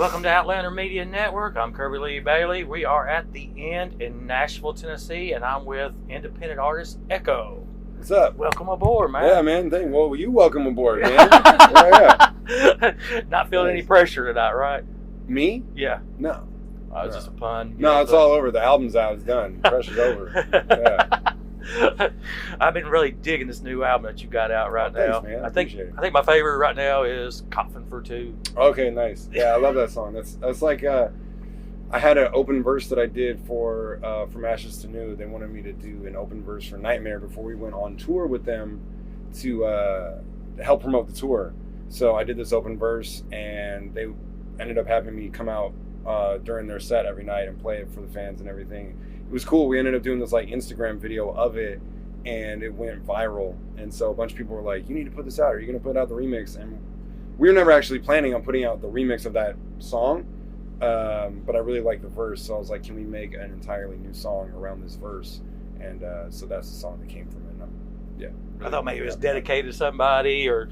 Welcome to Outlander Media Network. I'm Kirby Lee Bailey. We are at the End in Nashville, Tennessee, and I'm with independent artist Ekoh. What's up? Welcome aboard, man. Yeah, man. Well, you welcome aboard, man. yeah. Not feeling any pressure tonight, right? Me? Yeah. No. Oh, it's just a pun. No, it's all over. The album's out. It's done. Pressure's over. Yeah. I've been really digging this new album that you got out right now. Thanks, man. I think my favorite right now is Coffin for Two. Okay, nice. Yeah, I love that song. That's like I had an open verse that I did for From Ashes to New. They wanted me to do an open verse for Nightmare before we went on tour with them to help promote the tour. So I did this open verse, and they ended up having me come out during their set every night and play it for the fans and everything. It was cool. We ended up doing this like Instagram video of it, and it went viral. And so a bunch of people were like, "You need to put this out. Are you going to put out the remix?" And we were never actually planning on putting out the remix of that song, but I really liked the verse, so I was like, "Can we make an entirely new song around this verse?" And so that's the song that came from it. And I thought maybe it was dedicated to somebody, or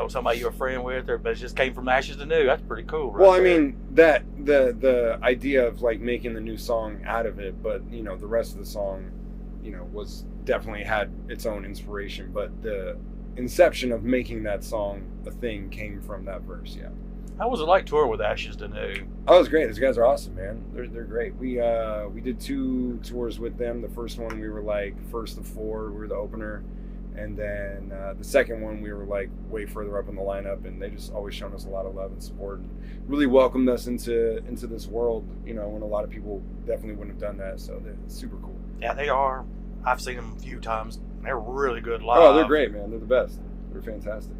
somebody you're a friend with, but it just came from Ashes to New. That's pretty cool, right? Well, I there. mean, that the idea of like making the new song out of it, but the rest of the song, was definitely had its own inspiration, but the inception of making that song a thing came from that verse. Yeah. How was it like touring with Ashes to New? Oh, it was great. These guys are awesome, man. They're great. We did 2 tours with them. The first one we were like first of 4. We were the opener. And then the second one, we were like way further up in the lineup, and they just always shown us a lot of love and support, and really welcomed us into this world. When a lot of people definitely wouldn't have done that. So they're super cool. Yeah, they are. I've seen them a few times. They're really good live. Oh, they're great, man. They're the best. They're fantastic.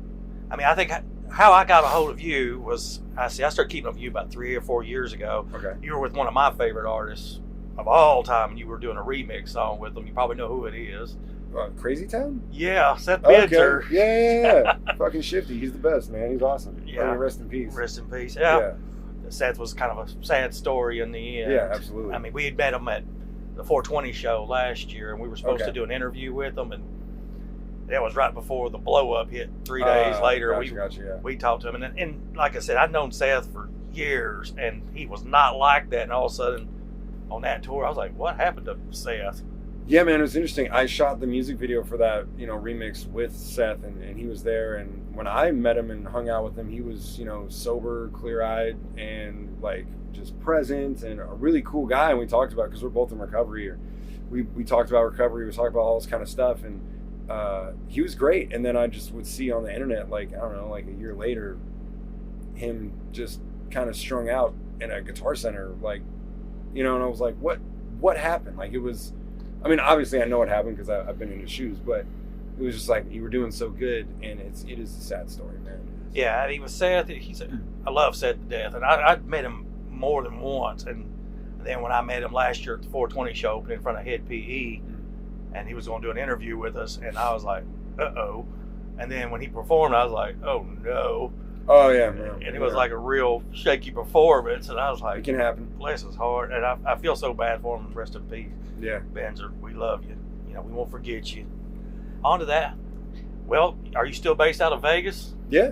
I mean, I think how I got a hold of you was I started keeping up with you about 3 or 4 years ago. Okay. You were with one of my favorite artists of all time, and you were doing a remix song with them. You probably know who it is. Crazy Town? Yeah, Seth Benzer. Okay. Yeah. Fucking Shifty. He's the best, man. He's awesome. Yeah. Rest in peace. Rest in peace. Yeah. Seth was kind of a sad story in the end. Yeah, absolutely. I mean, we had met him at the 420 show last year, and we were supposed to do an interview with him, and that was right before the blow up hit 3 days later. Gotcha. We talked to him, and like I said, I've known Seth for years, and he was not like that. And all of a sudden, on that tour, I was like, "What happened to Seth?" Yeah, man, it was interesting. I shot the music video for that, remix with Seth, and he was there. And when I met him and hung out with him, he was, sober, clear-eyed, and like just present, and a really cool guy. And we talked about, because we're both in recovery, we talked about recovery. We talked about all this kind of stuff, and he was great. And then I just would see on the internet, like, I don't know, like a year later, him just kind of strung out in a Guitar Center, like, and I was like, what happened? Like, it was, I mean, obviously I know what happened because I've been in his shoes, but it was just like, you were doing so good, and it is a sad story, man. Yeah, I mean, with Seth, I love Seth to death, and I'd met him more than once, and then when I met him last year at the 420 show opening in front of Head PE, and he was going to do an interview with us, and I was like, uh-oh, and then when he performed, I was like, oh no. Oh yeah, man. And it was like a real shaky performance, and I was like, it can happen. Bless his heart, and I feel so bad for him. Rest in peace. Yeah. Benzer, we love you. We won't forget you. On to that. Well, are you still based out of Vegas? Yeah,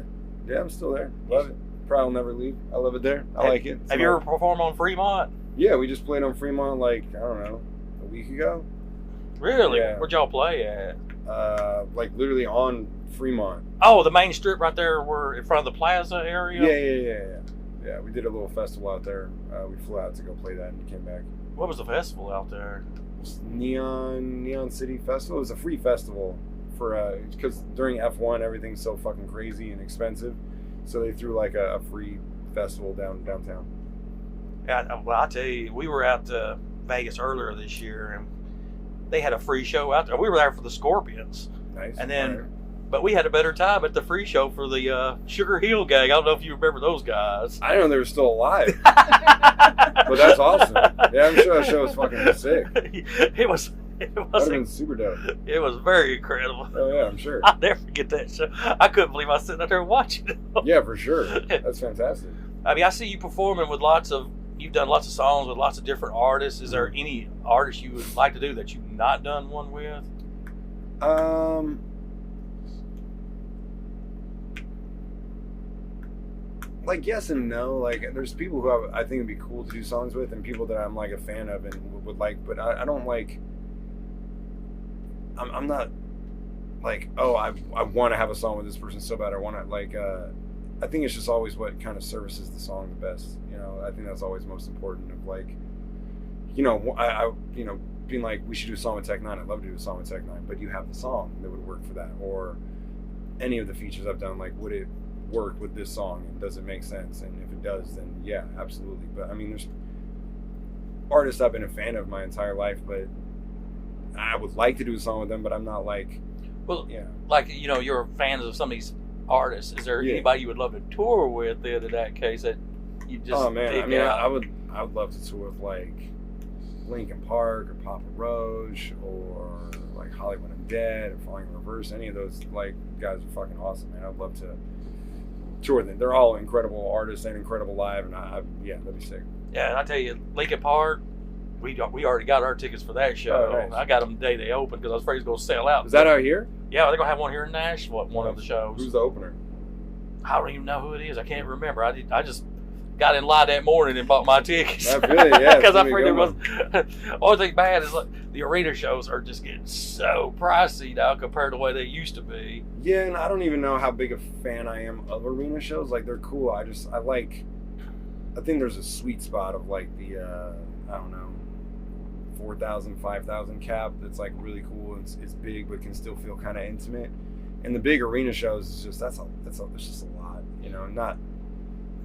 I'm still there. Love it. Probably will never leave. I love it there. I like it. Have you ever performed on Fremont? Yeah, we just played on Fremont like, I don't know, a week ago. Really? Yeah. Where'd y'all play at? Like literally on Fremont. Oh, the main strip right there, we're in front of the plaza area? Yeah, we did a little festival out there. We flew out to go play that and came back. What was the festival out there? Neon City Festival. It was a free festival for because during F1 everything's so fucking crazy and expensive, so they threw like a free festival downtown. Yeah, well, I tell you, we were out to Vegas earlier this year, and they had a free show out there. We were there for the Scorpions. Nice. And then, but we had a better time at the free show for the Sugar Hill Gang. I don't know if you remember those guys. I didn't know they were still alive. But that's awesome. Yeah, I'm sure that show was fucking sick. It was. That would have been super dope. It was very incredible. Oh yeah, I'm sure. I'll never forget that show. I couldn't believe I was sitting out there watching it. Yeah, for sure. That's fantastic. I mean, I see you performing with you've done lots of songs with lots of different artists. Is there any artists you would like to do that you've not done one with? like yes and no. Like there's people who I think would be cool to do songs with, and people that I'm like a fan of and would like. But I don't like. I'm not like, oh, I want to have a song with this person so bad. I want to like. I think it's just always what kind of services the song the best. You know, I think that's always most important. Of like, you know, I being like, we should do a song with Tech Nine. I'd love to do a song with Tech Nine, but you have the song that would work for that, or any of the features I've done. Like, would it work with this song, and does it make sense? And if it does, then yeah, absolutely. But I mean, there's artists I've been a fan of my entire life, but I would like to do a song with them, but I'm not like, well, yeah, like, you know, you're fans of some of these artists. Is there anybody you would love to tour with then in that case that you just oh man, I mean, out? I would love to tour with like Linkin Park or Papa Roach or like Hollywood Undead or Falling in Reverse. Any of those like guys are fucking awesome, man. I'd love to tour with them. They're all incredible artists and incredible live, and yeah, that'd be sick. Yeah, and I tell you, Linkin Park, we already got our tickets for that show. Oh, nice. I got them the day they opened because I was afraid it was going to sell out. Is that out here? Yeah, they're going to have one here in Nashville at one of the shows. Who's the opener? I don't even know who it is. I can't remember. I just got in line that morning and bought my tickets. Not really, yeah. Because I figured it was. Only thing bad is like the arena shows are just getting so pricey now compared to the way they used to be. Yeah, and I don't even know how big a fan I am of arena shows. Like, they're cool. I think there's a sweet spot of like the I don't know, 4,000, 5,000 cap that's like really cool and it's big but can still feel kind of intimate. And the big arena shows is just that's just a lot, you know. Not,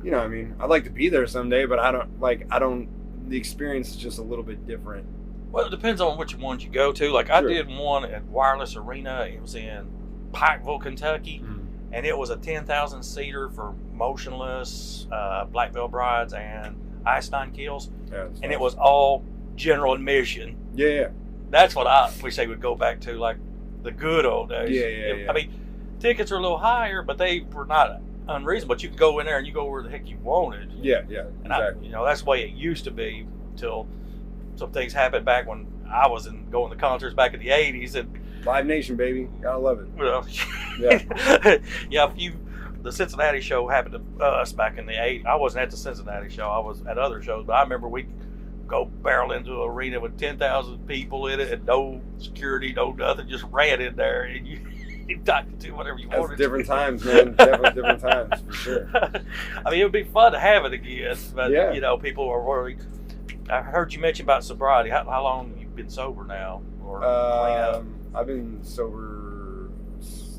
you know, I mean, I'd like to be there someday, but the experience is just a little bit different. Well, it depends on which ones you go to. Like, sure. I did one at Wireless Arena. It was in Pikeville, Kentucky, and it was a 10,000 seater for Motionless, Black Veil Brides, and Ice Nine Kills, and nice. It was all general admission. Yeah. That's what I wish they would go back to, like the good old days. Yeah. I mean, tickets are a little higher, but they were not unreasonable. But you could go in there and you go where the heck you wanted. Yeah, and exactly. That's the way it used to be until some things happened back when I was going to concerts back in the 80s. And Live Nation, baby. Gotta love it. Well, yeah. The Cincinnati show happened to us back in the 80s. I wasn't at the Cincinnati show. I was at other shows, but I remember we'd go barrel into an arena with 10,000 people in it and no security, no nothing, just ran in there and you got to do whatever you wanted. That's different times, man. Definitely different times, for sure. I mean, it would be fun to have it again, but, people are worried. I heard you mention about sobriety. How long have you been sober now? Or I've been sober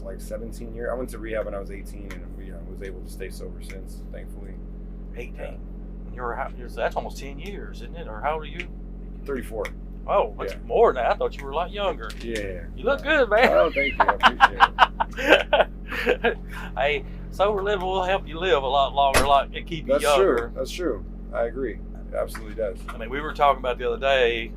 like 17 years. I went to rehab when I was 18 and was able to stay sober since, thankfully. 18? That's almost 10 years, isn't it? Or how old are you? 34. Oh, that's more than that. I thought you were a lot younger. Yeah. You look good, man. Oh, thank you. I appreciate it. Hey, sober living will help you live a lot longer, and keep you younger. That's true. I agree. It absolutely does. I mean, we were talking about the other day,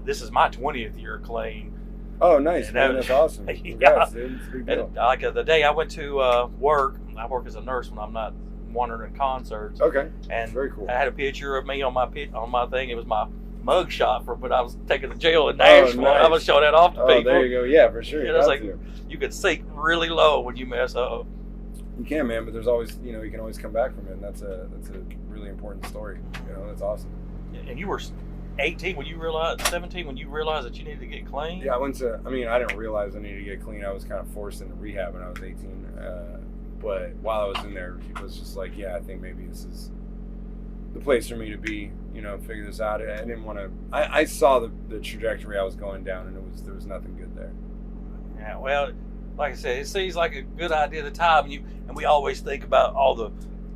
this is my 20th year clean. Oh, nice, man. That's awesome. Congrats, dude. It's a big deal. And, the day I went to work, I work as a nurse when I'm not wandering in concerts. Okay. And very cool. I had a picture of me on my thing. It was my mug shot from when I was taken to jail in Nashville. Nice. I was showing that off to people. There you go. Yeah, for sure. You could sink really low when you mess up. You can, man, but there's always, you can always come back from it, and that's a really important story. That's awesome. And you were 18 when you realized, 17 when you realized that you needed to get clean? Yeah, I didn't realize I needed to get clean. I was kind of forced into rehab when I was 18. But while I was in there, it was just like, I think maybe this is the place for me to be, figure this out. I didn't want to, I saw the trajectory I was going down, and there was nothing good there. Yeah, well, like I said, it seems like a good idea at the time, and we always think about all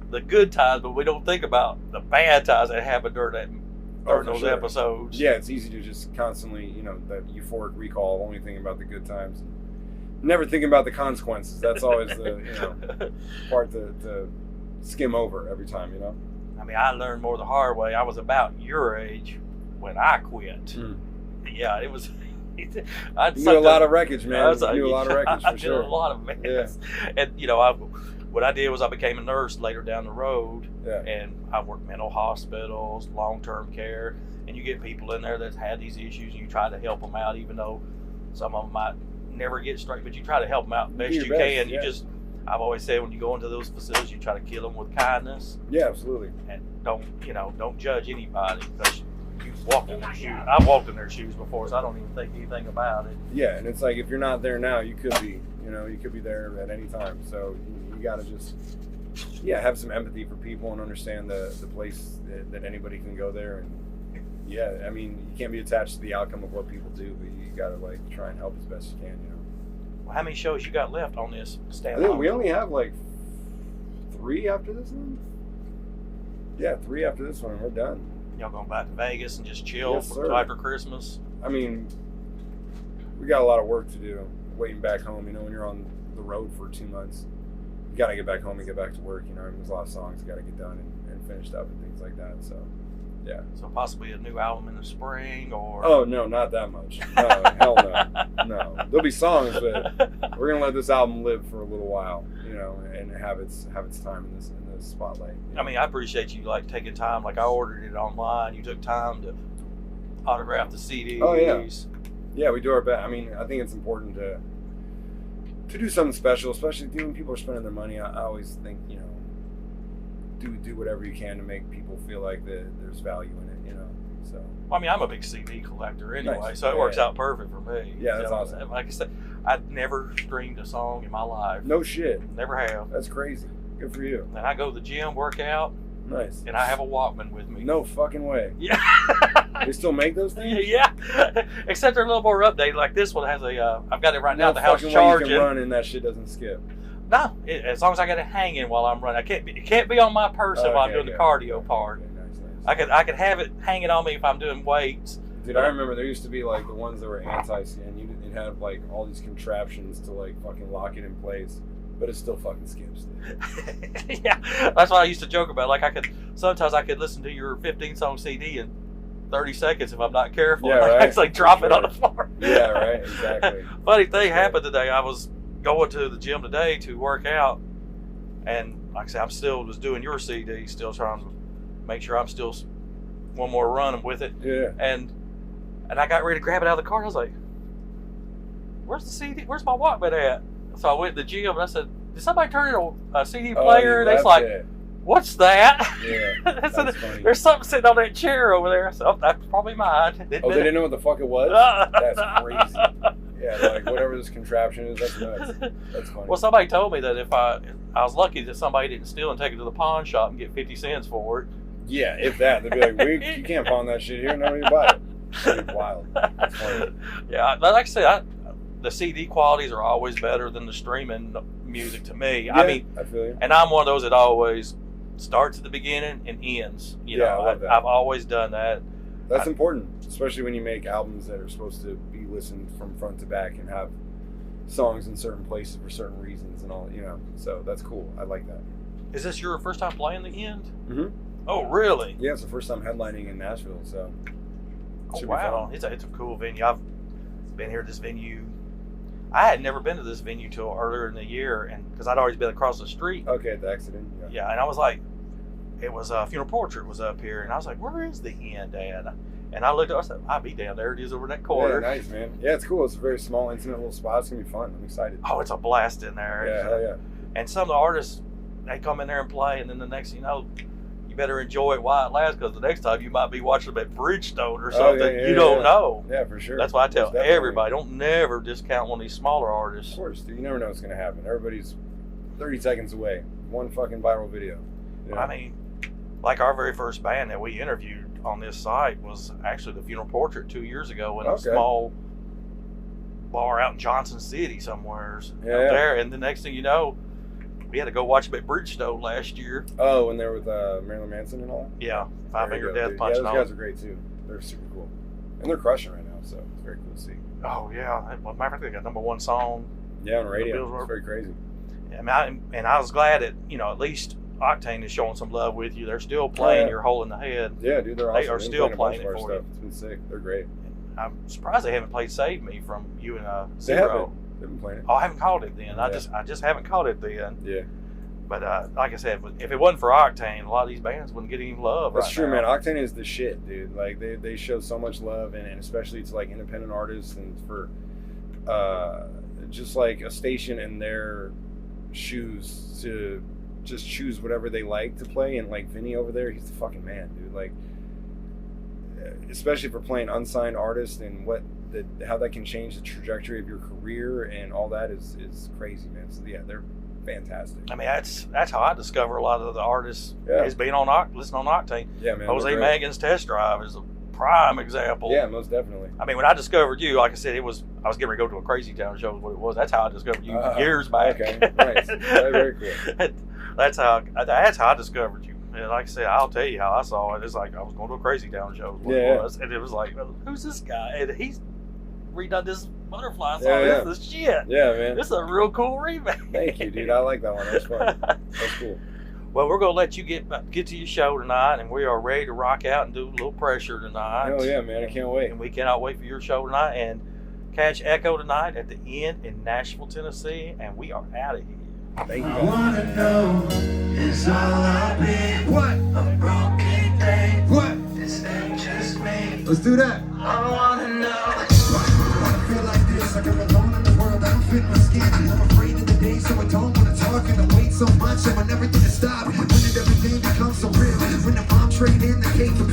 the good times, but we don't think about the bad times that happened during those episodes. Yeah, it's easy to just constantly, that euphoric recall, only thinking about the good times. Never thinking about the consequences. That's always the part to skim over every time, I mean, I learned more the hard way. I was about your age when I quit. Yeah, it was. You knew a lot of wreckage, man. You knew a lot of wreckage, for sure. I did a lot of mess. Yeah. And, what I did was I became a nurse later down the road. Yeah. And I worked mental hospitals, long-term care. And you get people in there that had these issues, and you try to help them out, even though some of them might never get straight, but you try to help them out the best you can. Yeah. I've always said when you go into those facilities, you try to kill them with kindness. Yeah, absolutely. And don't judge anybody because you've walked in their shoes. I've walked in their shoes before, so I don't even think anything about it. Yeah, and it's like if you're not there now, you could be. You could be there at any time. So you got to just, have some empathy for people and understand the place that anybody can go there. And yeah, I mean, you can't be attached to the outcome of what people do, but you got to like try and help as best you can. Well, how many shows you got left on this stand? I think we only have like 3 after this one. Yeah, 3 after this one, and we're done. Y'all going back to Vegas and just chill for after Christmas? I mean, we got a lot of work to do. Waiting back home, when you're on the road for 2 months, you got to get back home and get back to work. There's a lot of songs you got to get done and finished up and things like that. So, yeah. So possibly a new album in the spring, or? Oh no, not that much. No, hell no. No, there'll be songs, but we're gonna let this album live for a little while, and have its time in the spotlight. I mean, I appreciate you like taking time. Like I ordered it online. You took time to autograph the CDs. Oh yeah. Yeah, we do our best. I mean, I think it's important to do something special, especially when people are spending their money. I always think, do whatever you can to make people feel like there's value in it, So. Well, I mean, I'm a big CD collector anyway, Nice. So it works out perfect for me. Yeah, that's awesome. Like I said, I've never streamed a song in my life. No shit. Never have. That's crazy. Good for you. And I go to the gym, work out. Nice. And I have a Walkman with me. No fucking way. Yeah. They still make those things? Yeah. Except they're a little more updated. Like this one has I've got it right now at the house charging. You can run and that shit doesn't skip. No, as long as I got it hanging while I'm running. It can't be on my person while I'm doing the cardio part. Okay, nice. I could have it hanging on me if I'm doing weights. Dude, I remember there used to be like the ones that were anti-skin. You'd have like all these contraptions to like fucking lock it in place. But it still fucking skips. Yeah, that's what I used to joke about. Like sometimes I could listen to your 15-song CD in 30 seconds if I'm not careful. Yeah, right. It's like drop it on the floor. Yeah, right. Exactly. Funny thing happened today. I was going to the gym today to work out, and like I said, I'm still just doing your CD, still trying to make sure I'm still one more run with it. Yeah. And I got ready to grab it out of the car. And I was like, "Where's the CD? Where's my Walkman at?" So I went to the gym and I said, "Did somebody turn in a CD player?" They're like, "What's that?" Yeah, that's funny. There's something sitting on that chair over there. So that's probably mine. They didn't know what the fuck it was? That's crazy. Yeah, like whatever this contraption is, that's nuts. That's funny. Well, somebody told me that if I was lucky that somebody didn't steal and take it to the pawn shop and get 50 cents for it. Yeah, if that. They'd be like, you can't pawn that shit here. Nobody buy it. That'd be wild. That's funny. Yeah, like I said, the CD qualities are always better than the streaming music to me. Yeah, I mean, I feel you. And I'm one of those that always starts at the beginning and ends. I love that. I've always done that. That's important, especially when you make albums that are supposed to be listened from front to back and have songs in certain places for certain reasons and all, So that's cool. I like that. Is this your first time playing the end? Mm-hmm. Oh, really? Yeah, it's the first time headlining in Nashville, so. Oh, wow. It's a cool venue. I've been here at this venue. I had never been to this venue till earlier in the year, and because I'd always been across the street. Okay, the accident. Yeah, and I was like, it was a Funeral Portrait was up here, and I was like, where is the end at? And I looked up, I said, I'll be down there. It is over that corner. Yeah, nice, man. Yeah, it's cool. It's a very small, intimate little spot. It's going to be fun. I'm excited. Oh, it's a blast in there. Yeah, hell yeah. And some of the artists, they come in there and play, and then the next thing you know, you better enjoy it while it lasts, because the next time you might be watching them at Bridgestone or something. You don't know. Yeah, for sure. That's why I tell everybody, don't never discount one of these smaller artists. Of course, dude. You never know what's going to happen. Everybody's 30 seconds away. One fucking viral video. Yeah. I mean, like our very first band that we interviewed on this site was actually the Funeral Portrait 2 years ago in a small bar out in Johnson City somewhere there. And the next thing you know, we had to go watch them at Bridgestone last year. Oh, when they were with Marilyn Manson and all that? Yeah, Five Finger Death Punch. Yeah, those guys are great too. They're super cool. And they're crushing right now, so it's very cool to see. Oh, yeah. Well, matter of fact, they got #1 song. Yeah, on the radio. It's very crazy. And I was glad that, at least Octane is showing some love with you. They're still playing Your Hole in the Head. Yeah, dude, they're awesome. They are still playing it for you. It's been sick. They're great. I'm surprised they haven't played Save Me from you and Zero. They've been playing it. Oh, I haven't caught it then. Yeah. I just haven't caught it then. Yeah. But like I said, if it wasn't for Octane, a lot of these bands wouldn't get any love. That's true, man. Octane is the shit, dude. Like they show so much love, and especially to like independent artists, and for just like a station in their shoes to just choose whatever they like to play. And like Vinny over there, he's the fucking man, dude. Like, especially for playing unsigned artists and how that can change the trajectory of your career and all that is crazy, man. So yeah, they're fantastic. I mean, that's how I discover a lot of the artists is being listening on Octane. Yeah, man. Jose Magan's Test Drive is a prime example. Yeah, most definitely. I mean, when I discovered you, like I said, I was getting ready to go to a Crazy Town show is what it was. That's how I discovered you years back. Okay, nice. Very cool. That's how I discovered you. And like I said, I'll tell you how I saw it. It's like I was going to a Crazy Town show is what it was. And it was like, who's this guy? And he's redone this Butterfly song. This is shit. Yeah, man. This is a real cool remake. Thank you, dude. I like that one. That's fun. That's cool. Well, we're going to let you get to your show tonight, and we are ready to rock out and do a little pressure tonight. Oh, yeah, man. I can't wait. And we cannot wait for your show tonight. And catch Ekoh tonight at the Inn in Nashville, Tennessee, and we are out of here. Thank you, I wanna know, is all I've been What? a broken thing? What? This ain't just me. Let's do that. I wanna know. I feel like this, like I'm alone in the world, I don't fit my skin. I'm afraid of the day, so I don't wanna talk. And I wait so much, I want everything to stop. When did everything become so real? When the bomb trade in the cake for